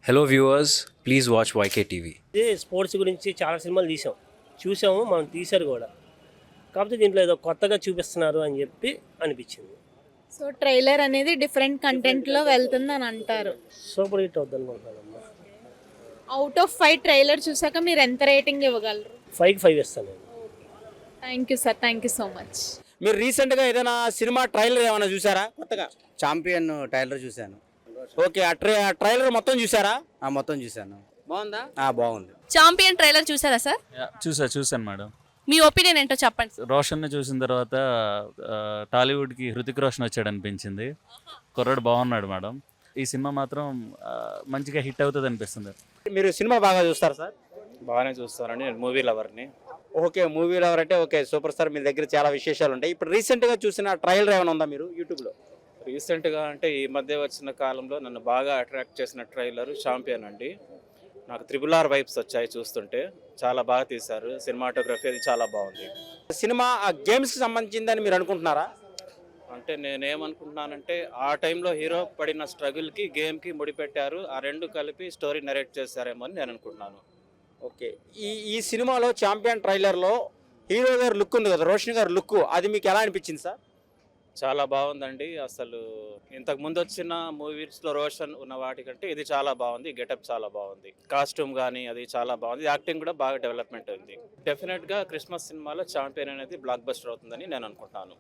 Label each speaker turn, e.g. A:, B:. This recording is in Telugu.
A: Hello viewers, please watch YK TV.
B: ఇది స్పోర్ట్స్ గురించి చాలా సినిమాలు చూసాము మనం తీశారు కూడా. కాకపోతే దీంట్లో ఏదో కొత్తగా చూపిస్తున్నారు అని చెప్పి అనిపించింది.
C: సో ట్రైలర్ అనేది డిఫరెంట్ కంటెంట్లో వెళ్తుందని అంటారు.
B: సూపర్ హిట్ అవుద్ది అనుకుంటున్నానమ్మా.
C: అవుట్ ఆఫ్ 5 ట్రైలర్ చూసాక మీరు ఎంత రేటింగ్ ఇవ్వగలరు?
B: 5కి 5 ఇస్తాను నేను.
C: Thank you sir, thank you so much.
D: మీరు రీసెంట్గా ఏదైనా సినిమా ట్రైలర్ ఏమైనా చూసారా కొత్తగా?
E: ఛాంపియన్ ట్రైలర్ చూశాను.
D: ఓకే, ఆ ట్రైలర్ మొత్తం చూసారా?
E: మొత్తం చూశాను.
D: బాగుందా?
E: బాగుంది.
F: చాంపియన్ ట్రైలర్ చూసారా సార్?
G: చూసాను మేడం.
F: మీ ఒపీనియన్ ఏంటో చెప్పండి.
G: రోషన్ని చూసిన తర్వాత టాలీవుడ్కి హృతిక్ రోషన్ వచ్చాడు అనిపించింది. కుర్రాడు బాగున్నాడు మేడం. ఈ సినిమా మాత్రం మంచిగా హిట్ అవుతుంది అనిపిస్తుంది.
D: మీరు సినిమా బాగా చూస్తారు సార్?
H: బాగానే చూస్తానండి, నేను మూవీ లవర్ని.
D: ఓకే, మూవీ లవర్ అంటే ఓకే, సూపర్ స్టార్. మీ దగ్గర చాలా విశేషాలు ఉంటాయి. ఇప్పుడు రీసెంట్గా చూసిన ట్రైలర్ ఏమైనా ఉందా మీరు యూట్యూబ్లో?
H: రీసెంట్గా అంటే ఈ మధ్య వచ్చిన కాలంలో నన్ను బాగా అట్రాక్ట్ చేసిన ట్రైలర్ ఛాంపియన్ అండి. నాకు RRR వైబ్స్ వచ్చాయి చూస్తుంటే. చాలా బాగా తీశారు, సినిమాటోగ్రఫీ అది చాలా బాగుంది.
D: సినిమా గేమ్స్కి సంబంధించిందని మీరు అనుకుంటున్నారా?
H: అంటే నేనేమనుకుంటున్నానంటే ఆ టైంలో హీరో పడిన స్ట్రగుల్కి గేమ్కి ముడిపెట్టారు, ఆ రెండు కలిపి స్టోరీ నరేట్ చేశారేమో అని నేను అనుకుంటున్నాను.
D: ఓకే, ఈ సినిమాలో ఛాంపియన్ ట్రైలర్లో హీరో గారి లుక్ ఉంది కదా, రోషన్ గారి లుక్, అది మీకు ఎలా అనిపించింది సార్?
H: చాలా బాగుందండి. అసలు ఇంతకు ముందు వచ్చిన మూవీస్లో రోషన్ ఉన్న వాటికంటే ఇది చాలా బాగుంది. గెటప్ చాలా బాగుంది, కాస్ట్యూమ్ కానీ అది చాలా బాగుంది, యాక్టింగ్ కూడా బాగా డెవలప్మెంట్ ఉంది. డెఫినెట్గా క్రిస్మస్ సినిమాలో ఛాంపియన్ అనేది బ్లాక్ బస్టర్ అవుతుందని నేను అనుకుంటున్నాను.